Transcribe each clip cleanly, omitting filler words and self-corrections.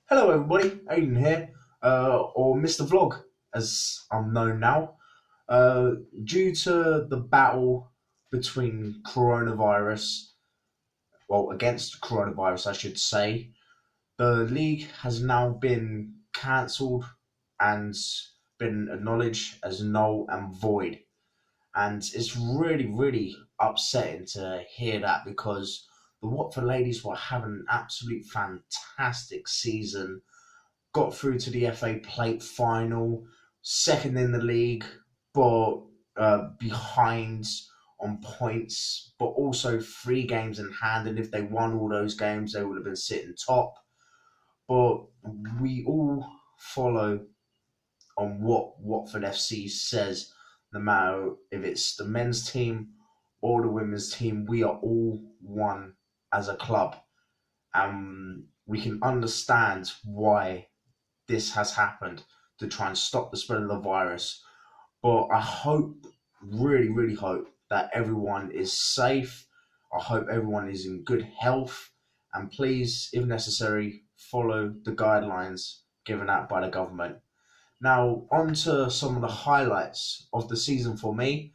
Hello everybody, Aiden here, or Mr. Vlog, as I'm known now. Due to the battle between coronavirus, well, against coronavirus, I should say, the league has now been cancelled and been acknowledged as null and void. And it's really, really upsetting to hear that because the Watford ladies were having an absolute fantastic season, got through to the FA Plate final, second in the league, but behind on points, but also 3 games in hand. And if they won all those games, they would have been sitting top. But we all follow on what Watford FC says, no matter if it's the men's team or the women's team. We are all one as a club. And we can understand why this has happened to try and stop the spread of the virus. But I hope, really, really hope that everyone is safe. I hope everyone is in good health. And please, if necessary, follow the guidelines given out by the government. Now, on to some of the highlights of the season for me.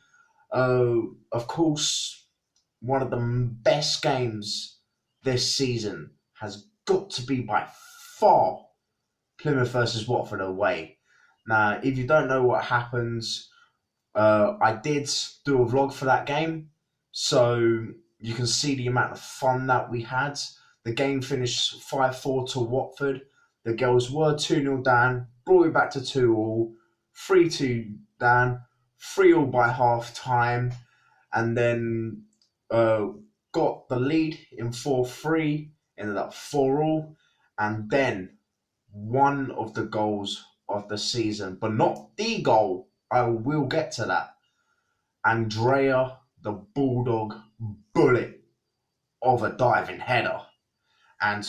Of course, one of the best games this season has got to be by far Plymouth versus Watford away. Now, if you don't know what happens, I did do a vlog for that game, so you can see the amount of fun that we had. The game finished 5-4 to Watford. The girls were 2-0 down, brought it back to 2-all, 3-2 down, 3-all by half time, and then got the lead in 4-3, ended up 4-all, and then one of the goals of the season, but not the goal. I will get to that. Andrea, the Bulldog bullet of a diving header. And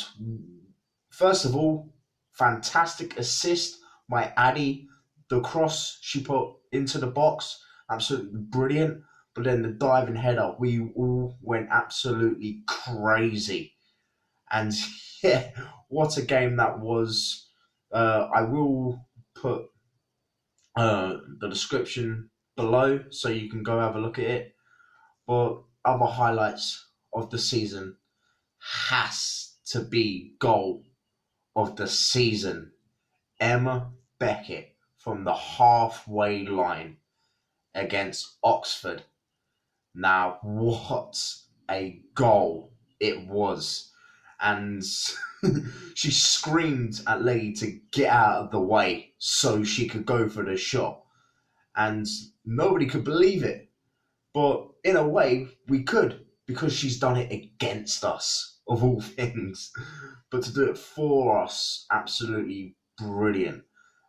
first of all, fantastic assist by Addie. The cross she put into the box, absolutely brilliant. But then the diving header, we all went absolutely crazy. And yeah, what a game that was. I will put the description below so you can go have a look at it. But other highlights of the season has to be goal of the season. Emma Beckett from the halfway line against Oxford. Now, what a goal it was. And she screamed at Lee to get out of the way so she could go for the shot. And nobody could believe it. But in a way, we could, because she's done it against us, of all things. But to do it for us, absolutely brilliant.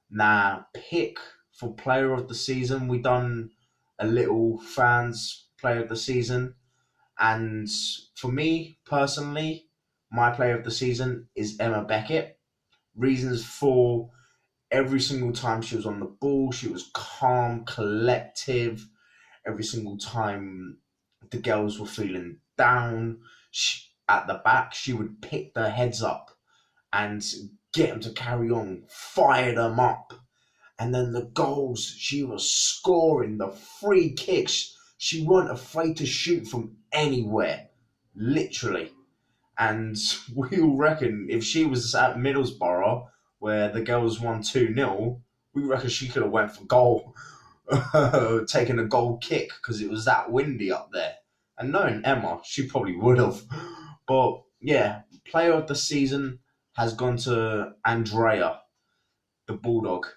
Now, pick for player of the season, we done a little fans player of the season. And for me personally, my player of the season is Emma Beckett. Reasons for: every single time she was on the ball, she was calm, collective. Every single time the girls were feeling down, at the back, she would pick their heads up and get them to carry on, fire them up. And then the goals she was scoring, the free kicks, she weren't afraid to shoot from anywhere, literally. And we all reckon if she was at Middlesbrough, where the girls won 2-0, we reckon she could have went for goal, taking a goal kick because it was that windy up there. And knowing Emma, she probably would have. But yeah, player of the season has gone to Andrea, the Bulldog.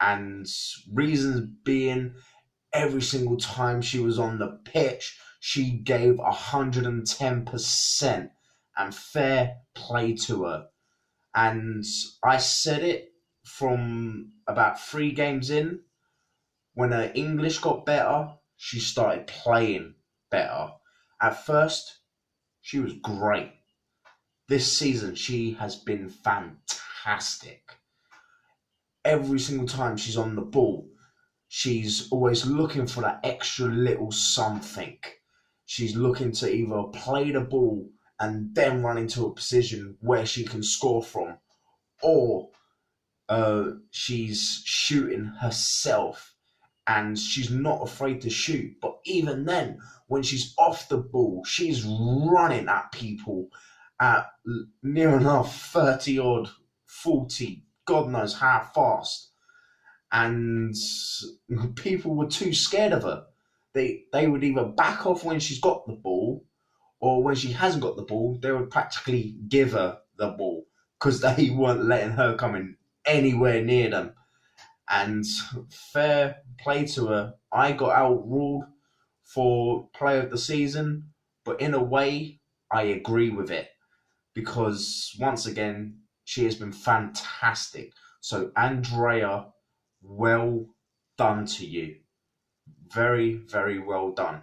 And reasons being, every single time she was on the pitch, she gave 110% and fair play to her. And I said it from about 3 games in. When her English got better, she started playing better. At first, she was great. This season, she has been fantastic. Every single time she's on the ball, she's always looking for that extra little something. She's looking to either play the ball and then run into a position where she can score from, or she's shooting herself and she's not afraid to shoot. But even then, when she's off the ball, she's running at people at near enough 30 odd, 40, God knows how fast. And people were too scared of her. They would either back off when she's got the ball, or when she hasn't got the ball, they would practically give her the ball because they weren't letting her come in anywhere near them. And fair play to her. I got outruled for player of the season, but in a way, I agree with it because once again, she has been fantastic. So, Andrea, well done to you. Very, very well done.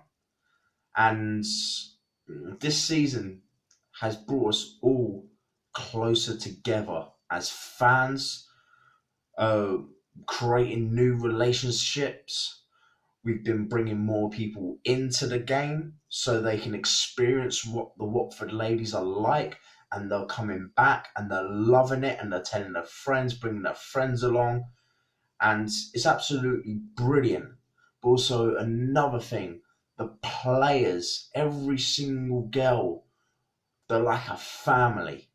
And this season has brought us all closer together as fans, uh, creating new relationships. We've been bringing more people into the game so they can experience what the Watford ladies are like, and they're coming back and they're loving it and they're telling their friends, bringing their friends along, and it's absolutely brilliant. But also another thing, the players, every single girl, they're like a family,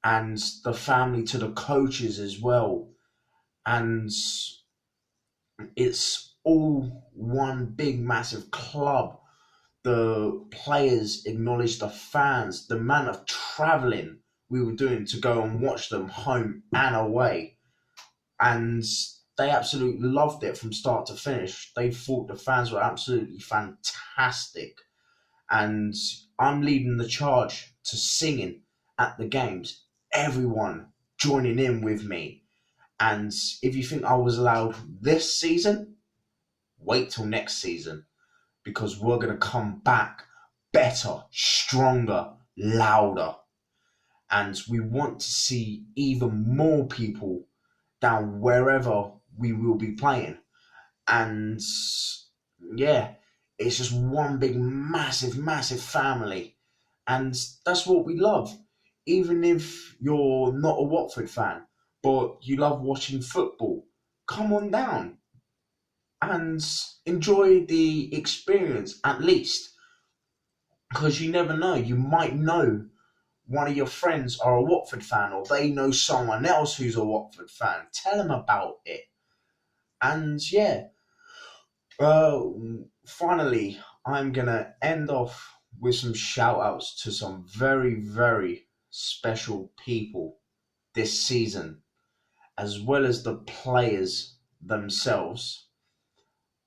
and the family to the coaches as well, and it's all one big massive club. The players acknowledge the fans, the amount of travelling we were doing to go and watch them home and away. And they absolutely loved it from start to finish. They thought the fans were absolutely fantastic. And I'm leading the charge to singing at the games, everyone joining in with me. And if you think I was allowed this season, wait till next season because we're going to come back better, stronger, louder. And we want to see even more people down wherever we will be playing. And yeah, it's just one big, massive, massive family. And that's what we love. Even if you're not a Watford fan, but you love watching football, come on down and enjoy the experience at least. Because you never know, you might know one of your friends are a Watford fan, or they know someone else who's a Watford fan. Tell them about it. And yeah, uh, finally, I'm gonna end off with some shout outs to some very, very special people this season, as well as the players themselves.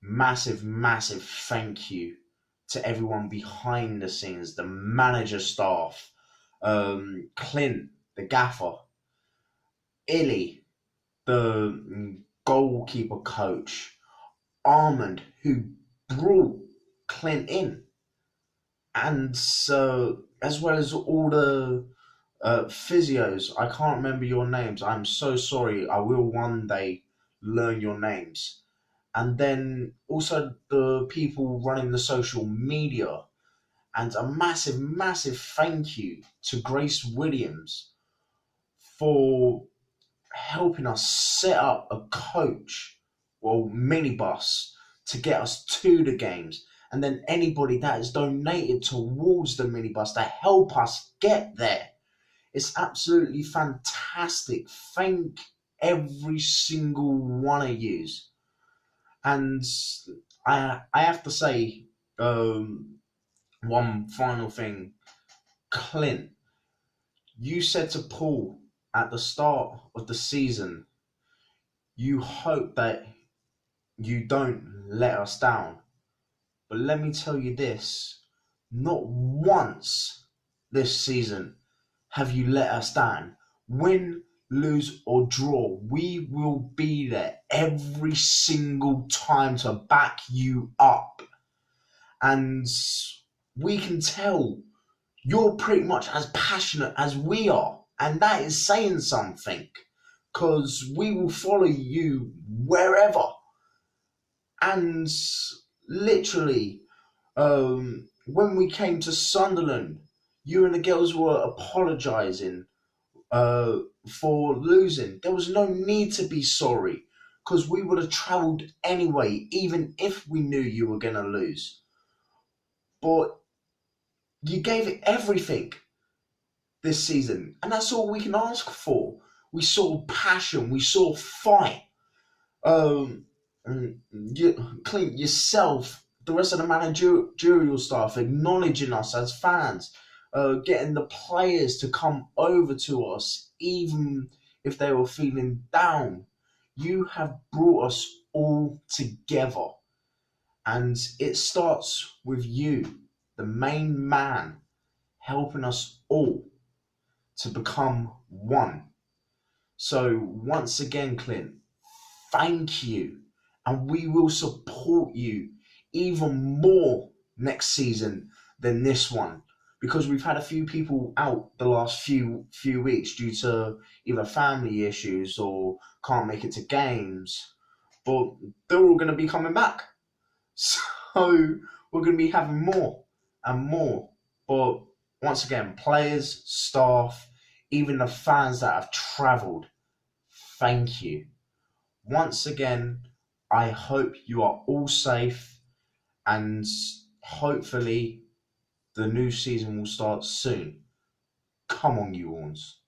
Massive, massive thank you to everyone behind the scenes, the manager staff, Clint, the gaffer, Illy, the goalkeeper coach, Armand, who brought Clint in, and so as well as all the physios. I can't remember your names. I'm so sorry. I will one day learn your names. And then also the people running the social media. And a massive, massive thank you to Grace Williams for helping us set up a coach or minibus to get us to the games. And then anybody that has donated towards the minibus to help us get there. It's absolutely fantastic. Thank every single one of yous. And I have to say, one final thing. Clint, you said to Paul at the start of the season, you hope that you don't let us down. But let me tell you this, not once this season have you let us down. Win, lose, or draw, we will be there every single time to back you up. And we can tell you're pretty much as passionate as we are. And that is saying something because we will follow you wherever. And literally, when we came to Sunderland, you and the girls were apologising uh, for losing. There was no need to be sorry because we would have travelled anyway, even if we knew you were going to lose. But you gave it everything this season, and that's all we can ask for. We saw passion, we saw fight. Um, Clint, yourself, the rest of the managerial staff acknowledging us as fans, getting the players to come over to us, even if they were feeling down. You have brought us all together, and it starts with you, the main man, helping us all to become one. So, once again, Clint, thank you. And we will support you even more next season than this one. Because we've had a few people out the last few weeks due to either family issues or can't make it to games. But they're all going to be coming back. So we're going to be having more and more. But once again, players, staff, even the fans that have travelled, thank you. Once again, I hope you are all safe and hopefully the new season will start soon. Come on, you Horns.